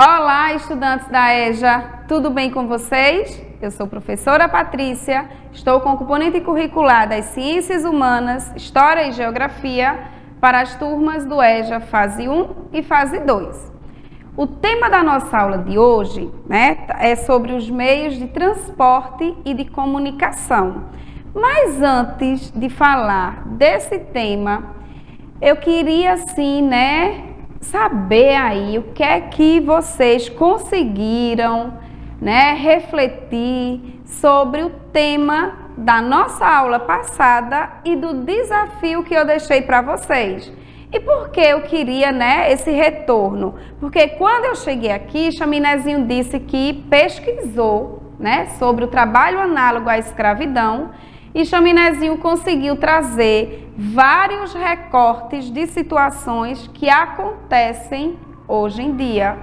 Olá, estudantes da EJA, tudo bem com vocês? Eu sou a professora Patrícia, estou com o componente curricular das Ciências Humanas, História e Geografia para as turmas do EJA Fase 1 e Fase 2. O tema da nossa aula de hoje, é sobre os meios de transporte e de comunicação. Mas antes de falar desse tema, eu queria saber aí o que é que vocês conseguiram, refletir sobre o tema da nossa aula passada e do desafio que eu deixei para vocês. E por que eu queria, esse retorno? Porque quando eu cheguei aqui, Chaminézinho disse que pesquisou, sobre o trabalho análogo à escravidão e Chaminézinho conseguiu trazer vários recortes de situações que acontecem hoje em dia,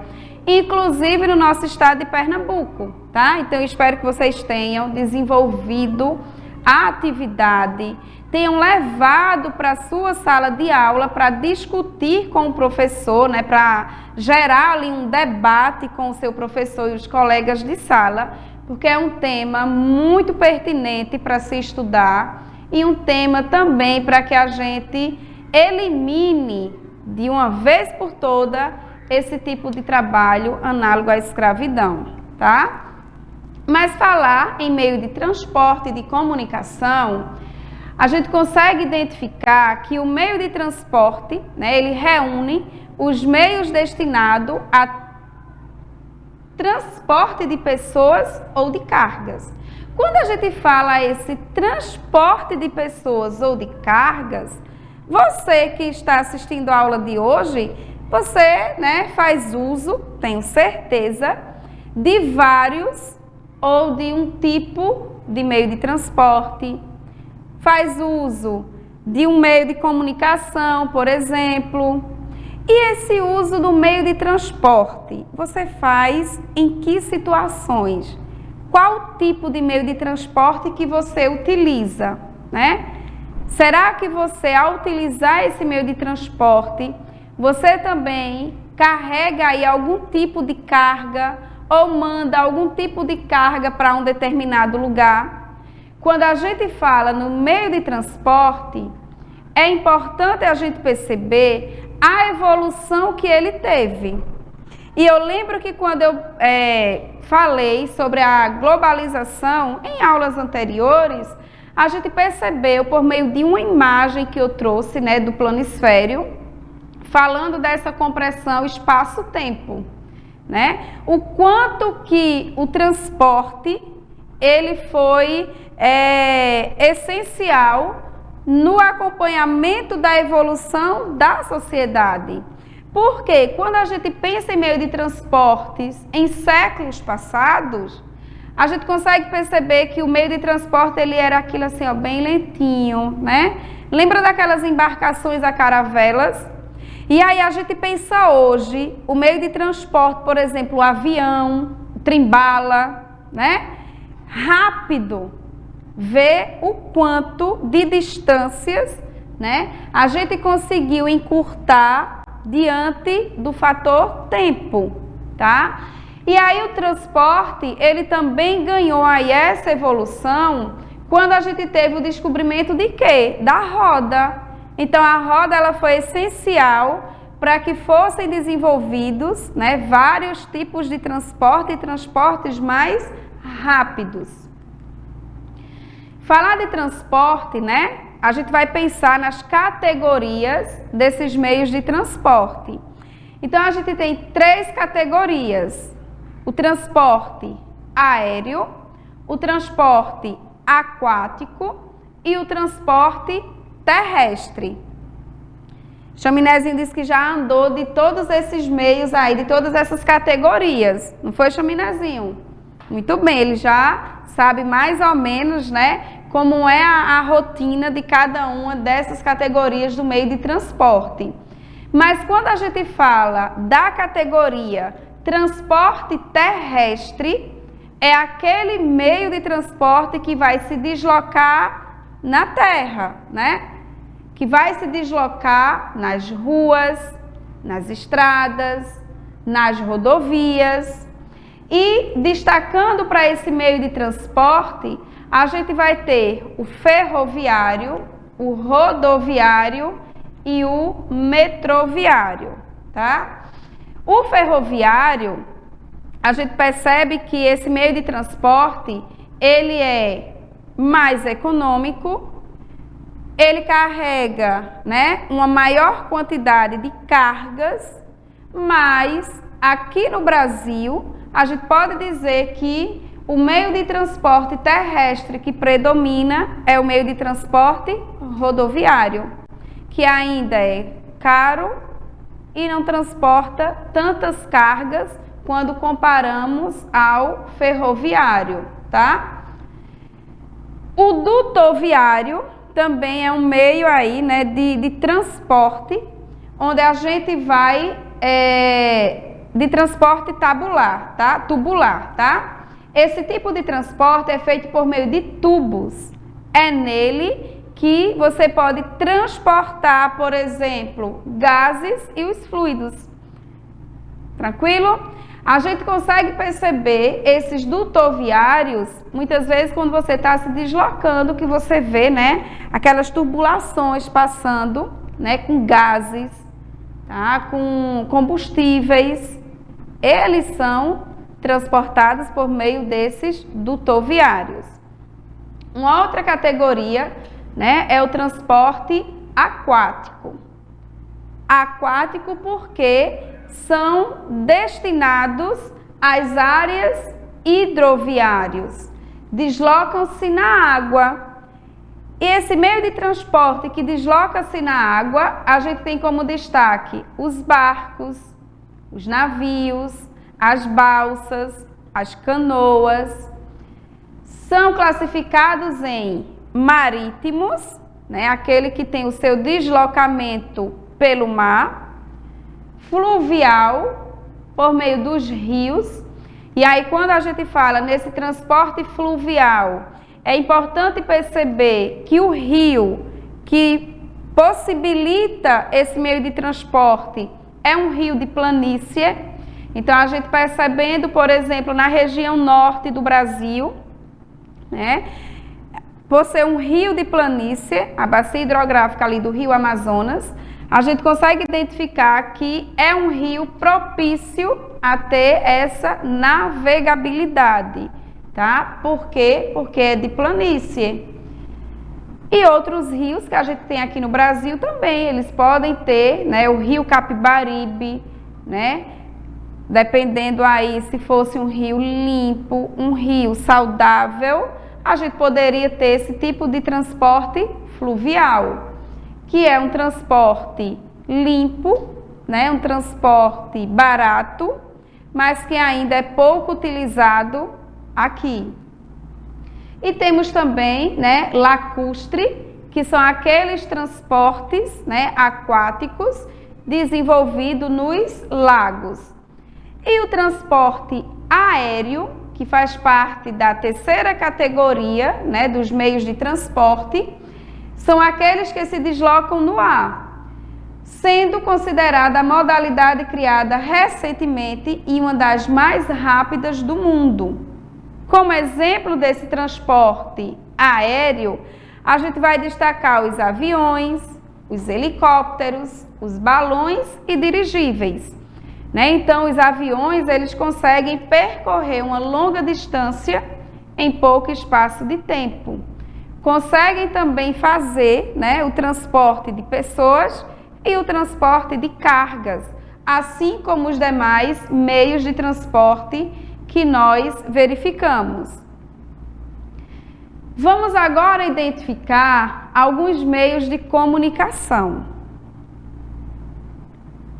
inclusive no nosso estado de Pernambuco, tá? Então eu espero que vocês tenham desenvolvido a atividade, tenham levado para a sua sala de aula para discutir com o professor, para gerar ali um debate com o seu professor e os colegas de sala, porque é um tema muito pertinente para se estudar e um tema também para que a gente elimine de uma vez por toda esse tipo de trabalho análogo à escravidão, tá? Mas falar em meio de transporte e de comunicação, a gente consegue identificar que o meio de transporte, ele reúne os meios destinados a transporte de pessoas ou de cargas. Quando a gente fala esse transporte de pessoas ou de cargas, você que está assistindo a aula de hoje, você faz uso, tenho certeza, de vários ou de um tipo de meio de transporte, faz uso de um meio de comunicação, por exemplo. E esse uso do meio de transporte, você faz em que situações? Qual tipo de meio de transporte que você utiliza, Será que você, ao utilizar esse meio de transporte, você também carrega aí algum tipo de carga ou manda algum tipo de carga para um determinado lugar? Quando a gente fala no meio de transporte, é importante a gente perceber a evolução que ele teve. E eu lembro que quando eu falei sobre a globalização em aulas anteriores, a gente percebeu por meio de uma imagem que eu trouxe, do planisfério, falando dessa compressão espaço-tempo, o quanto que o transporte ele foi essencial no acompanhamento da evolução da sociedade. Porque quando a gente pensa em meio de transportes em séculos passados, a gente consegue perceber que o meio de transporte ele era aquilo assim, bem lentinho, Lembra daquelas embarcações a caravelas? E aí a gente pensa hoje, o meio de transporte, por exemplo, o avião, o trem-bala, Rápido. Ver o quanto de distâncias, a gente conseguiu encurtar diante do fator tempo, tá? E aí o transporte, ele também ganhou aí essa evolução quando a gente teve o descobrimento de quê? Da roda. Então a roda ela foi essencial para que fossem desenvolvidos, vários tipos de transporte e transportes mais rápidos. Falar de transporte, a gente vai pensar nas categorias desses meios de transporte. Então, a gente tem 3 categorias. O transporte aéreo, o transporte aquático e o transporte terrestre. Chaminézinho disse que já andou de todos esses meios aí, de todas essas categorias. Não foi, Chaminézinho? Muito bem, ele já sabe mais ou menos, como é a rotina de cada uma dessas categorias do meio de transporte. Mas quando a gente fala da categoria transporte terrestre, é aquele meio de transporte que vai se deslocar na terra, Que vai se deslocar nas ruas, nas estradas, nas rodovias. E destacando para esse meio de transporte, a gente vai ter o ferroviário, o rodoviário e o metroviário, tá? O ferroviário, a gente percebe que esse meio de transporte, ele é mais econômico, ele carrega, né, uma maior quantidade de cargas, mas aqui no Brasil, a gente pode dizer que o meio de transporte terrestre que predomina é o meio de transporte rodoviário, que ainda é caro e não transporta tantas cargas quando comparamos ao ferroviário, tá? O dutoviário também é um meio aí, né, de transporte, onde a gente vai de transporte tabular, tá? Tubular, tá? Esse tipo de transporte é feito por meio de tubos. É nele que você pode transportar, por exemplo, gases e os fluidos. Tranquilo? A gente consegue perceber esses dutoviários, muitas vezes quando você está se deslocando, que você vê, né, aquelas tubulações passando, né, com gases, tá, com combustíveis. Eles são transportados por meio desses dutoviários. Uma outra categoria, né, é o transporte aquático. Aquático porque são destinados às áreas hidroviárias, deslocam-se na água. E esse meio de transporte que desloca-se na água, a gente tem como destaque os barcos, os navios, as balsas, as canoas. São classificados em marítimos, né, aquele que tem o seu deslocamento pelo mar, fluvial, por meio dos rios. E aí, quando a gente fala nesse transporte fluvial, é importante perceber que o rio que possibilita esse meio de transporte é um rio de planície. Então, a gente percebendo, por exemplo, na região norte do Brasil, né, por ser um rio de planície, a bacia hidrográfica ali do rio Amazonas, a gente consegue identificar que é um rio propício a ter essa navegabilidade, tá? Por quê? Porque é de planície. E outros rios que a gente tem aqui no Brasil também, eles podem ter, né, o rio Capibaribe, né? Dependendo aí se fosse um rio limpo, um rio saudável, a gente poderia ter esse tipo de transporte fluvial, que é um transporte limpo, né, um transporte barato, mas que ainda é pouco utilizado aqui. E temos também, né, lacustre, que são aqueles transportes, né, aquáticos desenvolvidos nos lagos. E o transporte aéreo, que faz parte da terceira categoria, né, dos meios de transporte, são aqueles que se deslocam no ar, sendo considerada a modalidade criada recentemente e uma das mais rápidas do mundo. Como exemplo desse transporte aéreo, a gente vai destacar os aviões, os helicópteros, os balões e dirigíveis, né? Então, os aviões, eles conseguem percorrer uma longa distância em pouco espaço de tempo. Conseguem também fazer, né, o transporte de pessoas e o transporte de cargas, assim como os demais meios de transporte que nós verificamos. Vamos agora identificar alguns meios de comunicação.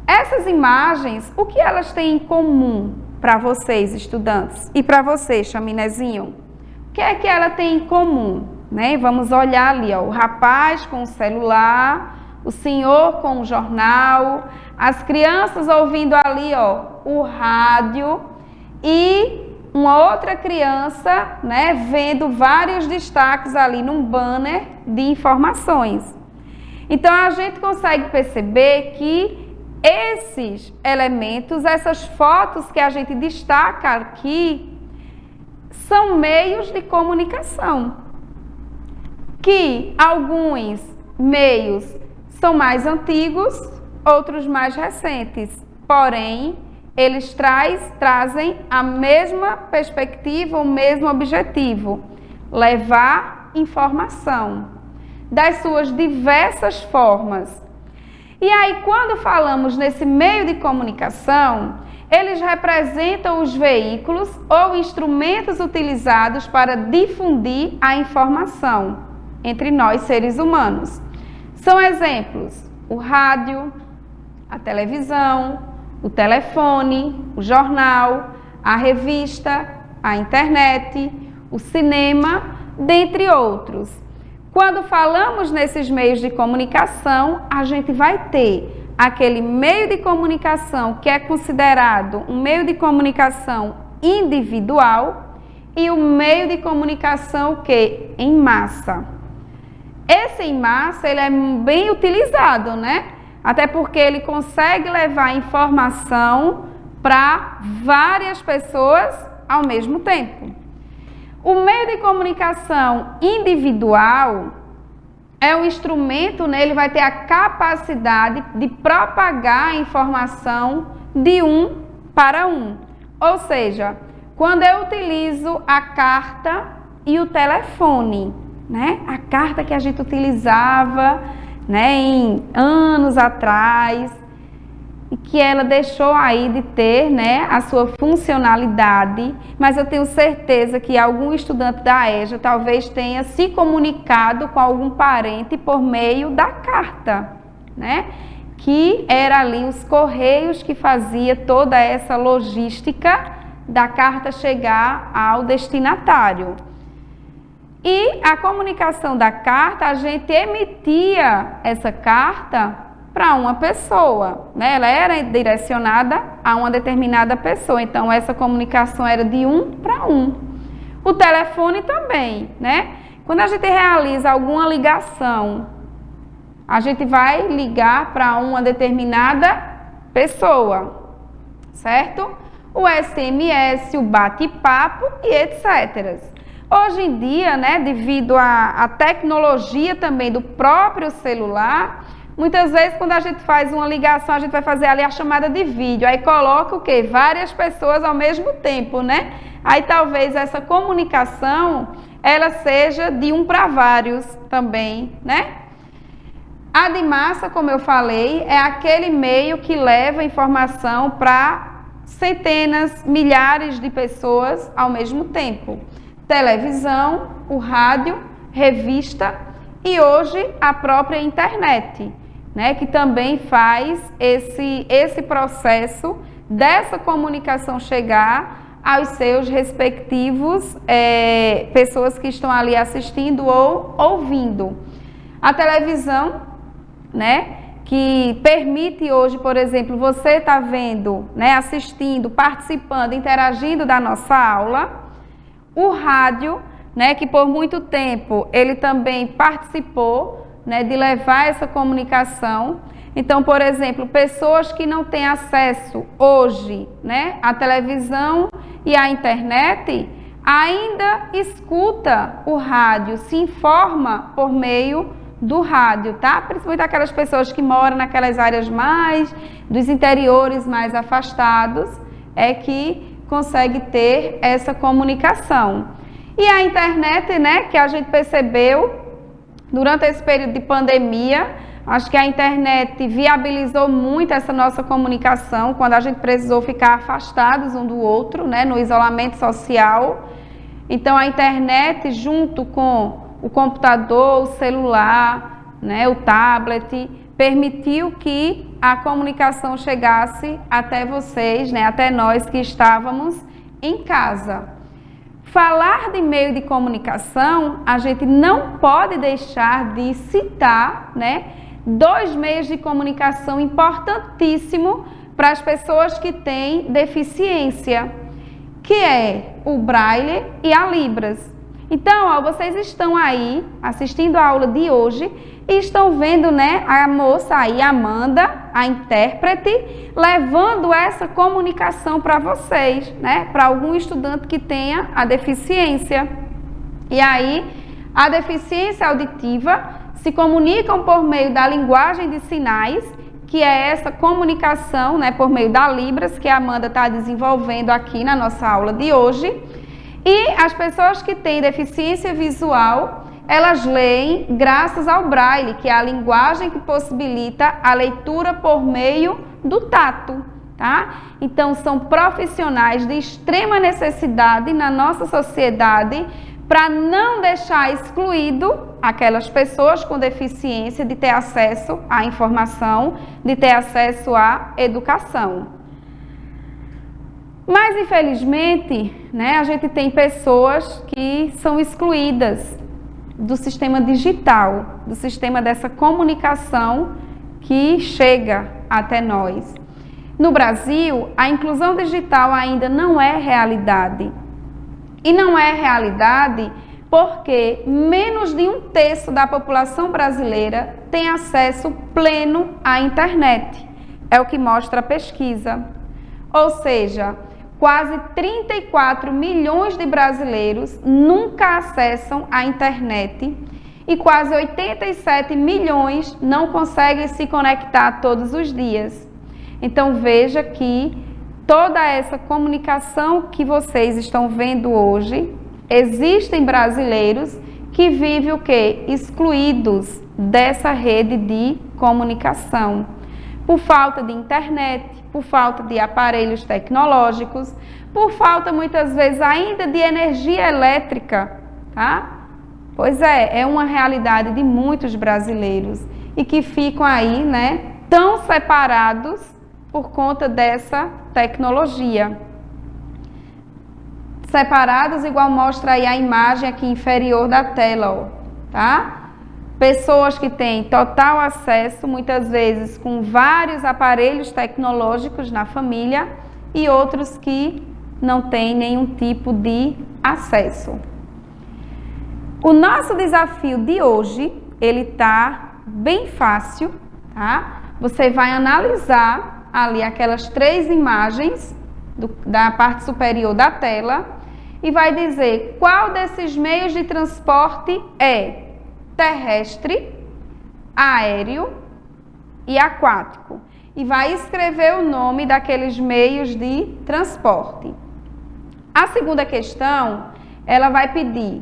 Essas imagens, o que elas têm em comum para vocês, estudantes? E para você, chaminézinho? O que é que ela tem em comum? Né? Vamos olhar ali, ó, o rapaz com o celular, o senhor com o jornal, as crianças ouvindo ali, ó, o rádio e uma outra criança, né, vendo vários destaques ali num banner de informações. Então, a gente consegue perceber que esses elementos, essas fotos que a gente destaca aqui, são meios de comunicação, que alguns meios são mais antigos, outros mais recentes, porém, eles trazem a mesma perspectiva, o mesmo objetivo, levar informação das suas diversas formas. E aí, quando falamos nesse meio de comunicação, eles representam os veículos ou instrumentos utilizados para difundir a informação entre nós, seres humanos. São exemplos: o rádio, a televisão, o telefone, o jornal, a revista, a internet, o cinema, dentre outros. Quando falamos nesses meios de comunicação, a gente vai ter aquele meio de comunicação que é considerado um meio de comunicação individual e o meio de comunicação que em massa. Esse em massa, ele é bem utilizado, né? Até porque ele consegue levar informação para várias pessoas ao mesmo tempo. O meio de comunicação individual é um instrumento, né? Ele vai ter a capacidade de propagar a informação de um para um. Ou seja, quando eu utilizo a carta e o telefone, né? A carta que a gente utilizava, né, em anos atrás, e que ela deixou aí de ter, né, a sua funcionalidade, mas eu tenho certeza que algum estudante da EJA talvez tenha se comunicado com algum parente por meio da carta, né, que era ali os correios que fazia toda essa logística da carta chegar ao destinatário. E a comunicação da carta, a gente emitia essa carta para uma pessoa, né? Ela era direcionada a uma determinada pessoa, então essa comunicação era de um para um. O telefone também, né? Quando a gente realiza alguma ligação, a gente vai ligar para uma determinada pessoa, certo? O SMS, o bate-papo e etc. Hoje em dia, né, devido à tecnologia também do próprio celular, muitas vezes quando a gente faz uma ligação, a gente vai fazer ali a chamada de vídeo, aí coloca o quê? Várias pessoas ao mesmo tempo, né? Aí talvez essa comunicação, ela seja de um para vários também, né? A de massa, como eu falei, é aquele meio que leva informação para centenas, milhares de pessoas ao mesmo tempo. Televisão, o rádio, revista e hoje a própria internet, né, que também faz esse processo dessa comunicação chegar aos seus respectivos pessoas que estão ali assistindo ou ouvindo. A televisão, né, que permite hoje, por exemplo, você está vendo, né, assistindo, participando, interagindo da nossa aula. O rádio, né, que por muito tempo ele também participou, né, de levar essa comunicação. Então, por exemplo, pessoas que não têm acesso hoje, né, à televisão e à internet, ainda escuta o rádio, se informa por meio do rádio, tá? Principalmente aquelas pessoas que moram naquelas áreas mais dos interiores mais afastados, é que consegue ter essa comunicação. E a internet, né, que a gente percebeu durante esse período de pandemia, acho que a internet viabilizou muito essa nossa comunicação, quando a gente precisou ficar afastados um do outro, né, no isolamento social. Então a internet, junto com o computador, o celular, né, o tablet, permitiu que a comunicação chegasse até vocês, né, até nós que estávamos em casa. Falar de meio de comunicação, a gente não pode deixar de citar, né, dois meios de comunicação importantíssimos para as pessoas que têm deficiência, que é o Braille e a Libras. Então, ó, vocês estão aí assistindo a aula de hoje e estão vendo, né, a moça aí, Amanda, a intérprete, levando essa comunicação para vocês, né, para algum estudante que tenha a deficiência. E aí, a deficiência auditiva se comunicam por meio da linguagem de sinais, que é essa comunicação, né, por meio da Libras, que a Amanda está desenvolvendo aqui na nossa aula de hoje. E as pessoas que têm deficiência visual, elas leem graças ao Braille, que é a linguagem que possibilita a leitura por meio do tato, tá? Então, são profissionais de extrema necessidade na nossa sociedade para não deixar excluído aquelas pessoas com deficiência de ter acesso à informação, de ter acesso à educação. Mas, infelizmente, né, a gente tem pessoas que são excluídas do sistema digital, do sistema dessa comunicação que chega até nós. No Brasil, a inclusão digital ainda não é realidade. E não é realidade porque menos de 1/3 da população brasileira tem acesso pleno à internet. É o que mostra a pesquisa. Ou seja, quase 34 milhões de brasileiros nunca acessam a internet e quase 87 milhões não conseguem se conectar todos os dias. Então veja que toda essa comunicação que vocês estão vendo hoje, existem brasileiros que vivem o quê? Excluídos dessa rede de comunicação, por falta de internet, por falta de aparelhos tecnológicos, por falta muitas vezes ainda de energia elétrica, tá? Pois é uma realidade de muitos brasileiros e que ficam aí, né, tão separados por conta dessa tecnologia. Separados, igual mostra aí a imagem aqui inferior da tela, ó, tá? Pessoas que têm total acesso, muitas vezes com vários aparelhos tecnológicos na família e outros que não têm nenhum tipo de acesso. O nosso desafio de hoje, ele tá bem fácil, tá? Você vai analisar ali aquelas 3 imagens da parte superior da tela e vai dizer qual desses meios de transporte é terrestre, aéreo e aquático. E vai escrever o nome daqueles meios de transporte. A segunda questão, ela vai pedir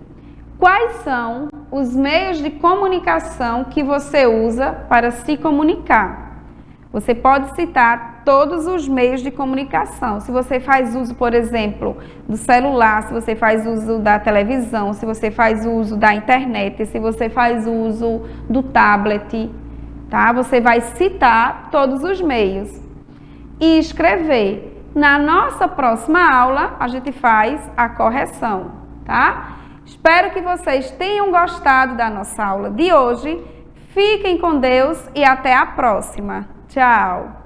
quais são os meios de comunicação que você usa para se comunicar. Você pode citar todos os meios de comunicação. Se você faz uso, por exemplo, do celular, se você faz uso da televisão, se você faz uso da internet, se você faz uso do tablet, tá? Você vai citar todos os meios e escrever. Na nossa próxima aula, a gente faz a correção, tá? Espero que vocês tenham gostado da nossa aula de hoje. Fiquem com Deus e até a próxima. Tchau!